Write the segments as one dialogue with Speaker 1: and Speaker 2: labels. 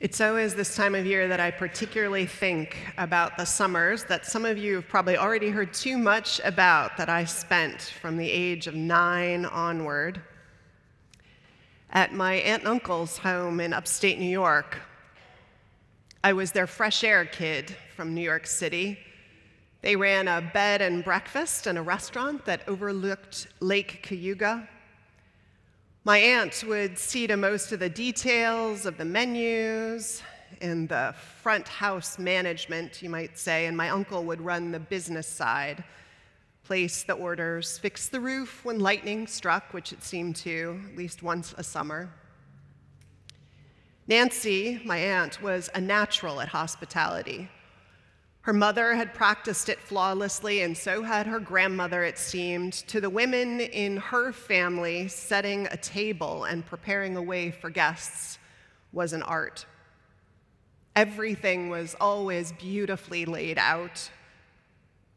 Speaker 1: It's always this time of year that I particularly think about the summers that some of you have probably already heard too much about that I spent from the age of 9 onward at my aunt and uncle's home in upstate New York. I was their fresh air kid from New York City. They ran a bed and breakfast and a restaurant that overlooked Lake Cayuga. My aunt would see to most of the details of the menus and the front house management, you might say, and my uncle would run the business side, place the orders, fix the roof when lightning struck, which it seemed to at least once a summer. Nancy, my aunt, was a natural at hospitality. Her mother had practiced it flawlessly, and so had her grandmother, it seemed. To the women in her family, setting a table and preparing a way for guests was an art. Everything was always beautifully laid out.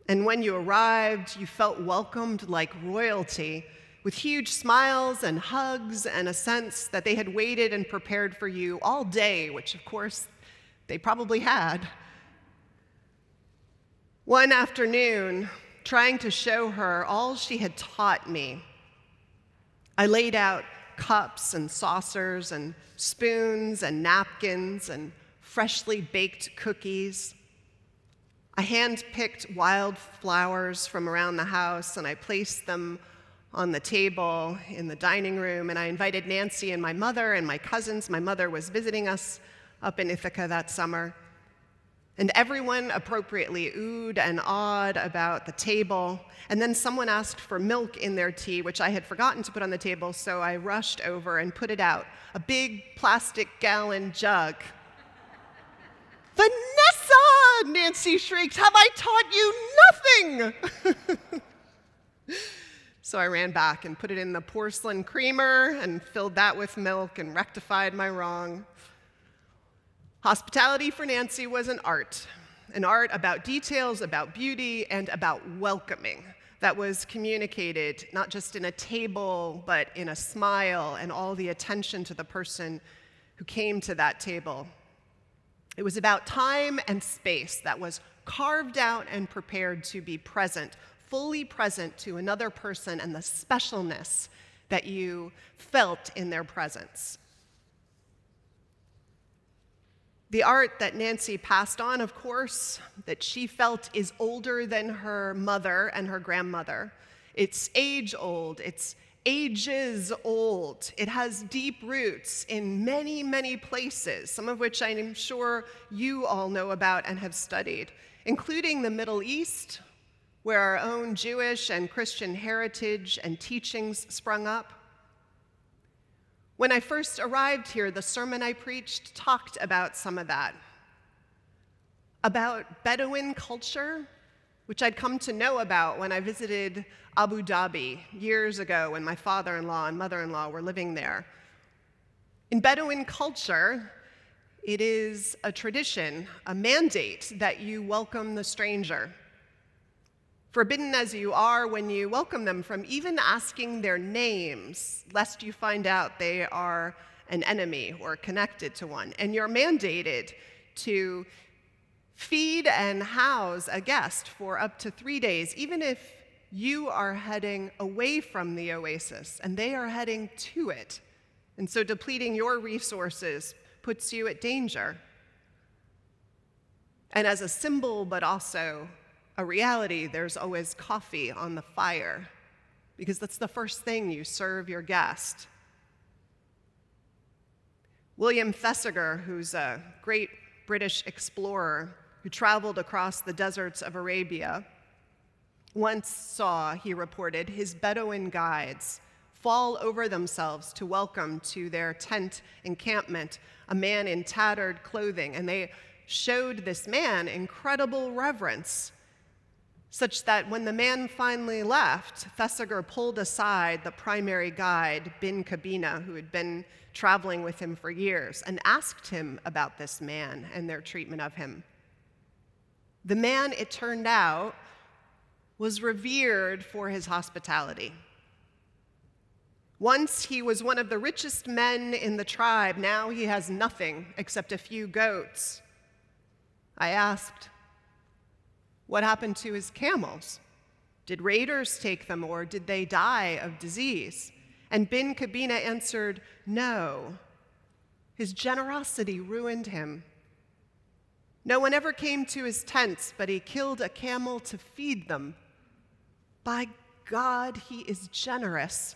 Speaker 1: And when you arrived, you felt welcomed like royalty, with huge smiles and hugs and a sense that they had waited and prepared for you all day, which of course they probably had. One afternoon, trying to show her all she had taught me, I laid out cups and saucers and spoons and napkins and freshly baked cookies. I hand-picked wild flowers from around the house, and I placed them on the table in the dining room, and I invited Nancy and my mother and my cousins. My mother was visiting us up in Ithaca that summer. And everyone appropriately oohed and awed about the table. And then someone asked for milk in their tea, which I had forgotten to put on the table, so I rushed over and put it out, a big plastic gallon jug. "Vanessa!" Nancy shrieked. "Have I taught you nothing?" So I ran back and put it in the porcelain creamer and filled that with milk and rectified my wrong. Hospitality for Nancy was an art about details, about beauty, and about welcoming that was communicated not just in a table, but in a smile and all the attention to the person who came to that table. It was about time and space that was carved out and prepared to be present, fully present to another person and the specialness that you felt in their presence. The art that Nancy passed on, of course, that she felt is older than her mother and her grandmother. It's age-old, it's ages old. It has deep roots in many, many places, some of which I'm sure you all know about and have studied, including the Middle East, where our own Jewish and Christian heritage and teachings sprung up. When I first arrived here, the sermon I preached talked about some of that, about Bedouin culture, which I'd come to know about when I visited Abu Dhabi years ago when my father-in-law and mother-in-law were living there. In Bedouin culture, it is a tradition, a mandate that you welcome the stranger. Forbidden as you are when you welcome them from even asking their names, lest you find out they are an enemy or connected to one. And you're mandated to feed and house a guest for up to 3 days, even if you are heading away from the oasis and they are heading to it. And so depleting your resources puts you at danger. And as a symbol, but also a reality, there's always coffee on the fire, because that's the first thing you serve your guest. William Thesiger, who's a great British explorer who traveled across the deserts of Arabia, once saw, he reported, his Bedouin guides fall over themselves to welcome to their tent encampment a man in tattered clothing, and they showed this man incredible reverence, such that when the man finally left, Thesiger pulled aside the primary guide, Bin Kabina, who had been traveling with him for years, and asked him about this man and their treatment of him. The man, it turned out, was revered for his hospitality. Once he was one of the richest men in the tribe. Now he has nothing except a few goats. I asked, what happened to his camels? Did raiders take them, or did they die of disease? And Bin Kabina answered, no. His generosity ruined him. No one ever came to his tents, but he killed a camel to feed them. By God, he is generous.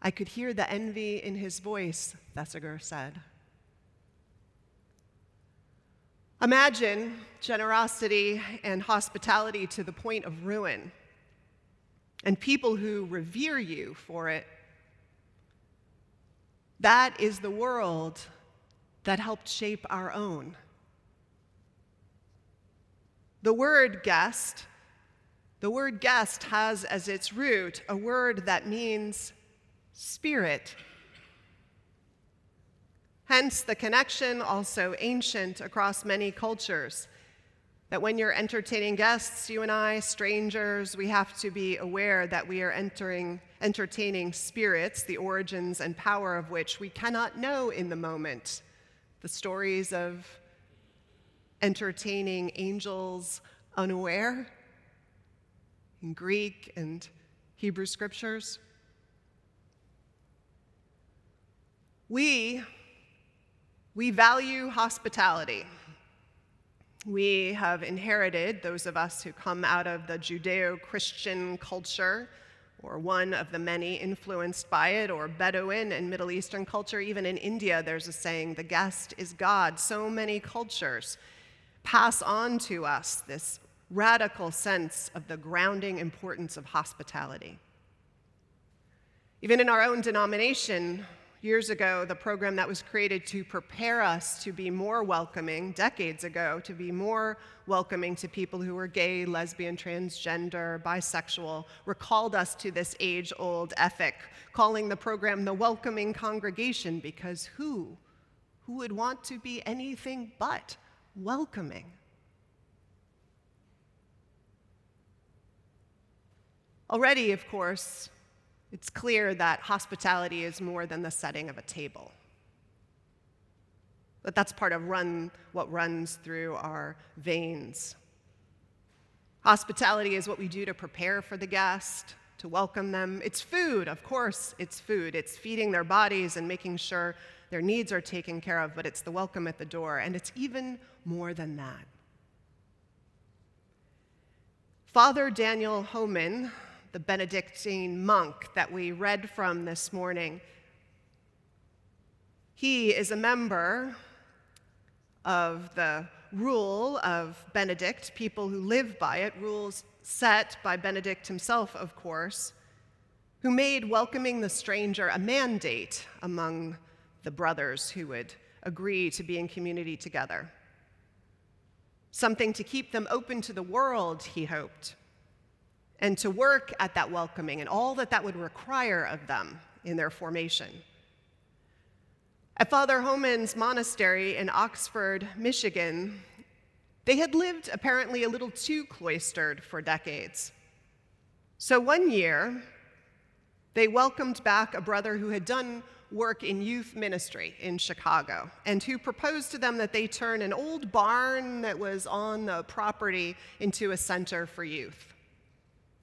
Speaker 1: I could hear the envy in his voice, Thesiger said. Imagine generosity and hospitality to the point of ruin, and people who revere you for it. That is the world that helped shape our own. The word guest has as its root a word that means spirit. Hence the connection, also ancient across many cultures, that when you're entertaining guests, you and I, strangers, we have to be aware that we are entertaining spirits, the origins and power of which we cannot know in the moment. The stories of entertaining angels unaware in Greek and Hebrew scriptures. We value hospitality. We have inherited, those of us who come out of the Judeo-Christian culture, or one of the many influenced by it, or Bedouin and Middle Eastern culture. Even in India, there's a saying, the guest is God. So many cultures pass on to us this radical sense of the grounding importance of hospitality. Even in our own denomination, years ago, the program that was created to prepare us to be more welcoming, decades ago, to be more welcoming to people who were gay, lesbian, transgender, bisexual, recalled us to this age-old ethic, calling the program the welcoming congregation, because who would want to be anything but welcoming? Already, of course, it's clear that hospitality is more than the setting of a table. But that's part of what runs through our veins. Hospitality is what we do to prepare for the guest, to welcome them. It's food, of course, it's food. It's feeding their bodies and making sure their needs are taken care of, but it's the welcome at the door, and it's even more than that. Father Daniel Homan, the Benedictine monk that we read from this morning, he is a member of the rule of Benedict, people who live by it, rules set by Benedict himself, of course, who made welcoming the stranger a mandate among the brothers who would agree to be in community together. Something to keep them open to the world, he hoped, and to work at that welcoming and all that would require of them in their formation. At Father Homan's monastery in Oxford, Michigan, they had lived apparently a little too cloistered for decades. So one year, they welcomed back a brother who had done work in youth ministry in Chicago, and who proposed to them that they turn an old barn that was on the property into a center for youth.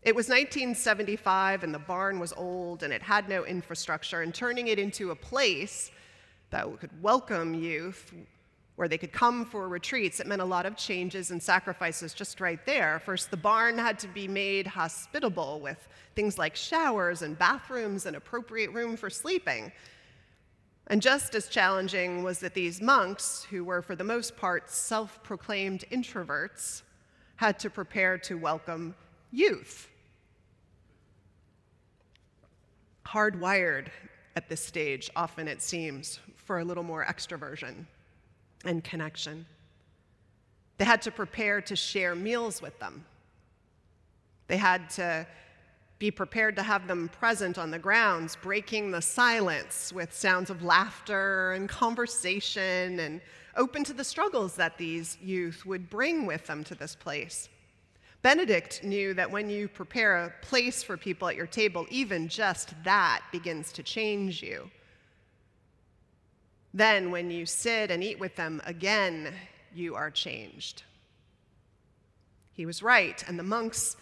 Speaker 1: It was 1975, and the barn was old, and it had no infrastructure, and turning it into a place that could welcome youth, where they could come for retreats, it meant a lot of changes and sacrifices just right there. First, the barn had to be made hospitable with things like showers and bathrooms and appropriate room for sleeping. And just as challenging was that these monks, who were for the most part self-proclaimed introverts, had to prepare to welcome youth. Hardwired at this stage, often it seems, for a little more extroversion and connection. They had to prepare to share meals with them. They had to be prepared to have them present on the grounds, breaking the silence with sounds of laughter and conversation, and open to the struggles that these youth would bring with them to this place. Benedict knew that when you prepare a place for people at your table, even just that begins to change you. Then, when you sit and eat with them again, you are changed. He was right, and the monks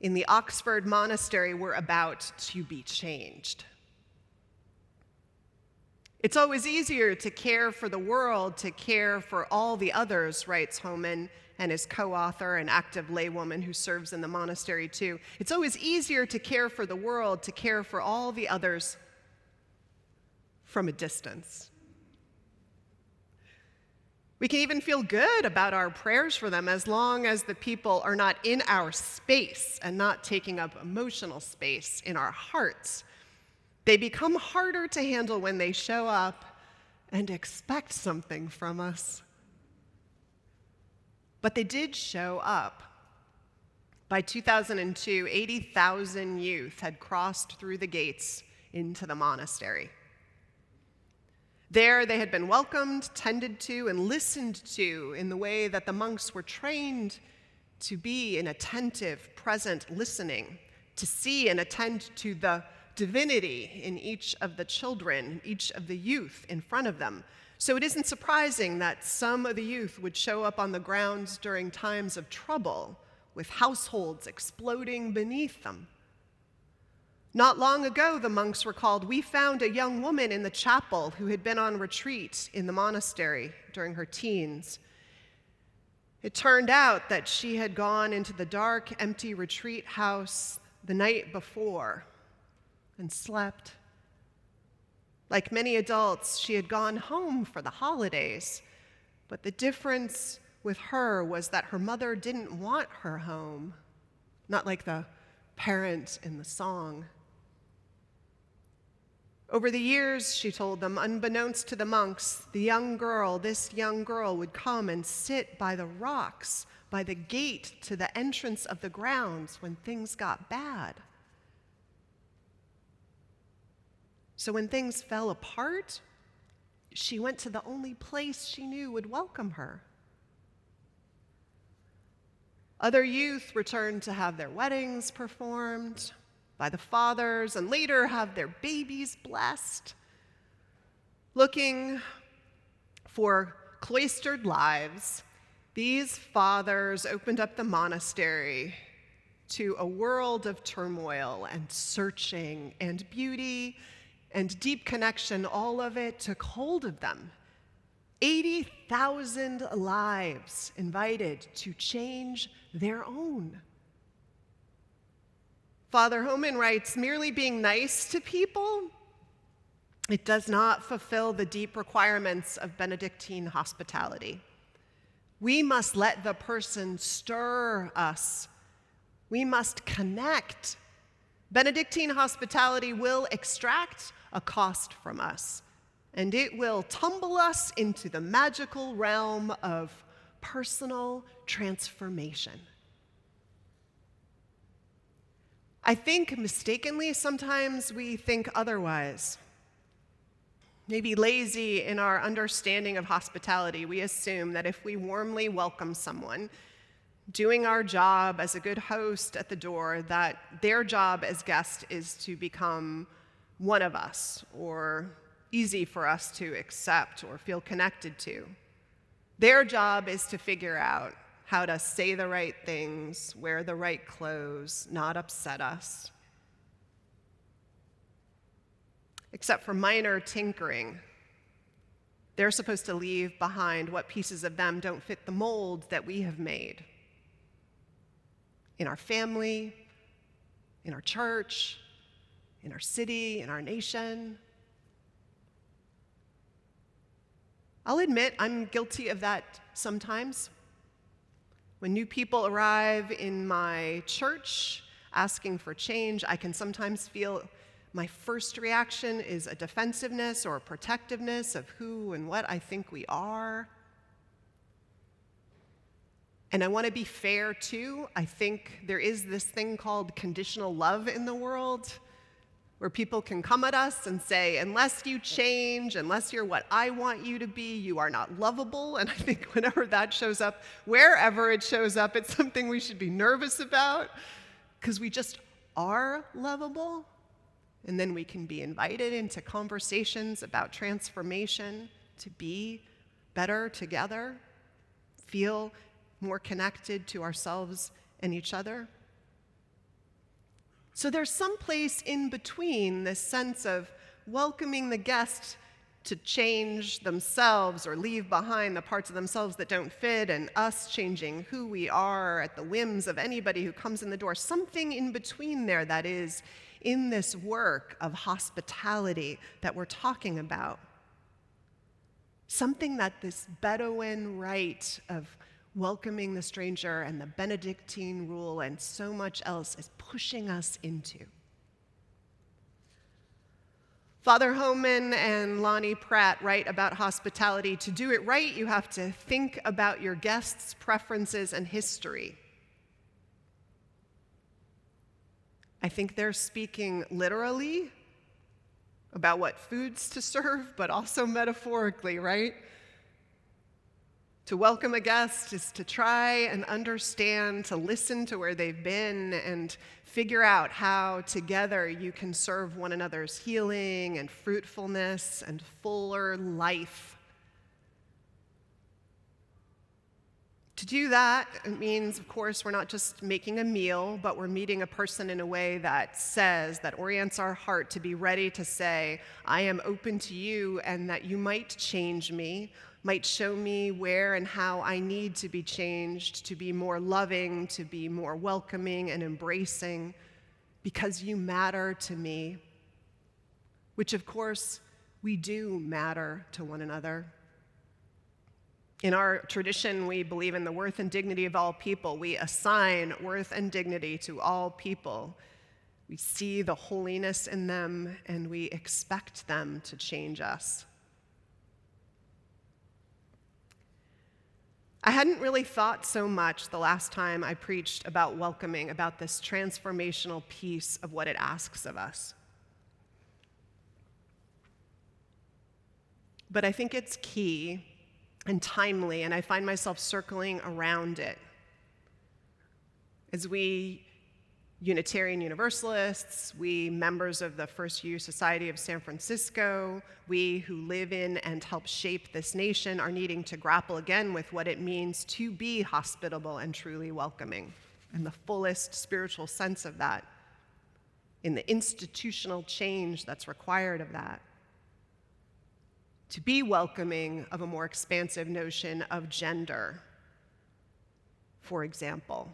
Speaker 1: in the Oxford monastery were about to be changed. It's always easier to care for the world, to care for all the others, writes Homan and his co-author, an active laywoman who serves in the monastery too. It's always easier to care for the world, to care for all the others from a distance. We can even feel good about our prayers for them as long as the people are not in our space and not taking up emotional space in our hearts. They become harder to handle when they show up and expect something from us. But they did show up. By 2002, 80,000 youth had crossed through the gates into the monastery. There, they had been welcomed, tended to, and listened to in the way that the monks were trained to be in attentive, present listening, to see and attend to the divinity in each of the children, each of the youth in front of them. So it isn't surprising that some of the youth would show up on the grounds during times of trouble, with households exploding beneath them. Not long ago, the monks recalled, we found a young woman in the chapel who had been on retreat in the monastery during her teens. It turned out that she had gone into the dark, empty retreat house the night before and slept. Like many adults, she had gone home for the holidays, but the difference with her was that her mother didn't want her home, not like the parent in the song. Over the years, she told them, unbeknownst to the monks, this young girl would come and sit by the rocks, by the gate to the entrance of the grounds when things got bad. So when things fell apart, she went to the only place she knew would welcome her. Other youth returned to have their weddings performed by the fathers, and later have their babies blessed. Looking for cloistered lives, these fathers opened up the monastery to a world of turmoil and searching and beauty and deep connection. All of it took hold of them. 80,000 lives invited to change their own. Father Homan writes, merely being nice to people, it does not fulfill the deep requirements of Benedictine hospitality. We must let the person stir us. We must connect. Benedictine hospitality will extract a cost from us, and it will tumble us into the magical realm of personal transformation. I think mistakenly sometimes we think otherwise. Maybe lazy in our understanding of hospitality, we assume that if we warmly welcome someone, doing our job as a good host at the door, that their job as guest is to become one of us, or easy for us to accept or feel connected to. Their job is to figure out how to say the right things, wear the right clothes, not upset us. Except for minor tinkering, they're supposed to leave behind what pieces of them don't fit the mold that we have made. In our family, in our church, in our city, in our nation. I'll admit I'm guilty of that sometimes. When new people arrive in my church asking for change, I can sometimes feel my first reaction is a defensiveness or a protectiveness of who and what I think we are. And I want to be fair too. I think there is this thing called conditional love in the world. where people can come at us and say, unless you change, unless you're what I want you to be, you are not lovable. And I think whenever that shows up, wherever it shows up, it's something we should be nervous about, because we just are lovable. And then we can be invited into conversations about transformation to be better together, feel more connected to ourselves and each other. So there's some place in between this sense of welcoming the guest to change themselves or leave behind the parts of themselves that don't fit, and us changing who we are at the whims of anybody who comes in the door. Something in between there that is in this work of hospitality that we're talking about. Something that this Bedouin rite of welcoming the stranger and the Benedictine rule and so much else is pushing us into. Father Homan and Lonnie Pratt write about hospitality. To do it right, you have to think about your guests' preferences and history. I think they're speaking literally about what foods to serve, but also metaphorically, right? To welcome a guest is to try and understand, to listen to where they've been and figure out how together you can serve one another's healing and fruitfulness and fuller life. To do that, it means, of course, we're not just making a meal, but we're meeting a person in a way that orients our heart to be ready to say, I am open to you, and that you might change me, might show me where and how I need to be changed, to be more loving, to be more welcoming and embracing, because you matter to me, which of course we do matter to one another. In our tradition, we believe in the worth and dignity of all people. We assign worth and dignity to all people. We see the holiness in them, and we expect them to change us. I hadn't really thought so much the last time I preached about welcoming, about this transformational piece of what it asks of us. But I think it's key and timely, and I find myself circling around it. As we Unitarian Universalists, we members of the First U Society of San Francisco, we who live in and help shape this nation are needing to grapple again with what it means to be hospitable and truly welcoming, in the fullest spiritual sense of that, in the institutional change that's required of that. To be welcoming of a more expansive notion of gender, for example.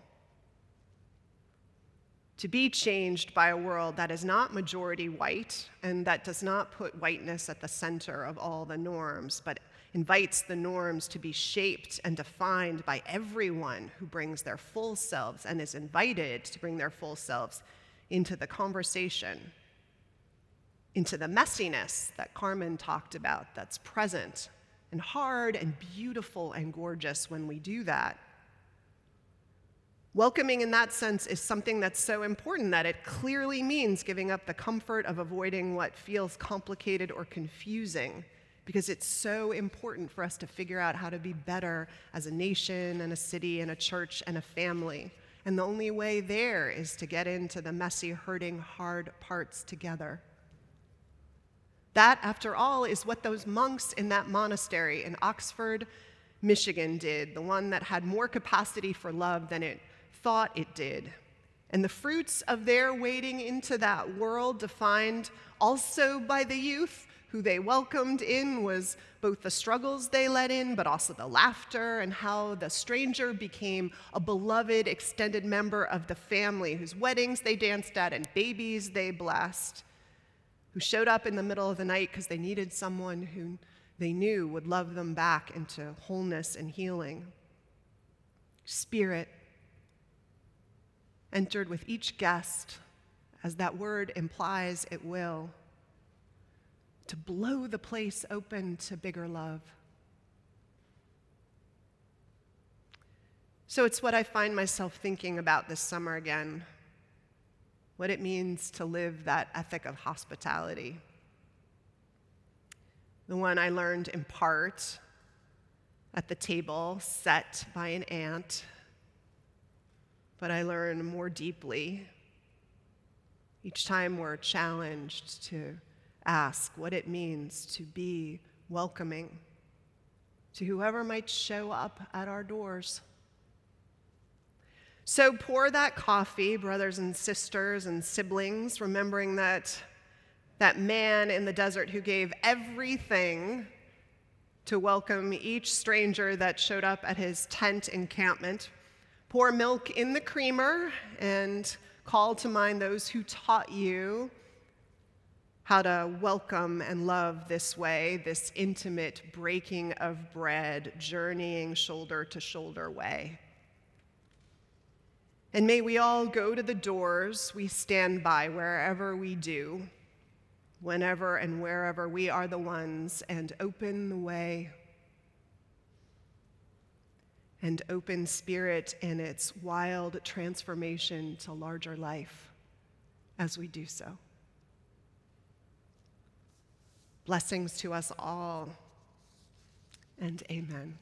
Speaker 1: To be changed by a world that is not majority white and that does not put whiteness at the center of all the norms, but invites the norms to be shaped and defined by everyone who brings their full selves and is invited to bring their full selves into the conversation, into the messiness that Carmen talked about that's present and hard and beautiful and gorgeous when we do that. Welcoming in that sense is something that's so important that it clearly means giving up the comfort of avoiding what feels complicated or confusing, because it's so important for us to figure out how to be better as a nation and a city and a church and a family. And the only way there is to get into the messy, hurting, hard parts together. That, after all, is what those monks in that monastery in Oxford, Michigan did, the one that had more capacity for love than it thought it did. And the fruits of their wading into that world, defined also by the youth who they welcomed in, was both the struggles they let in, but also the laughter, and how the stranger became a beloved extended member of the family, whose weddings they danced at and babies they blessed, who showed up in the middle of the night because they needed someone who they knew would love them back into wholeness and healing. Spirit entered with each guest, as that word implies it will, to blow the place open to bigger love. So it's what I find myself thinking about this summer again. what it means to live that ethic of hospitality. The one I learned in part at the table set by an aunt, but I learn more deeply each time we're challenged to ask what it means to be welcoming to whoever might show up at our doors. So pour that coffee, brothers and sisters and siblings, remembering that man in the desert who gave everything to welcome each stranger that showed up at his tent encampment. Pour milk in the creamer and call to mind those who taught you how to welcome and love this way, this intimate breaking of bread, journeying shoulder to shoulder way. And may we all go to the doors we stand by wherever we do, whenever and wherever we are the ones, and open the way. And open spirit in its wild transformation to larger life as we do so. Blessings to us all, and amen.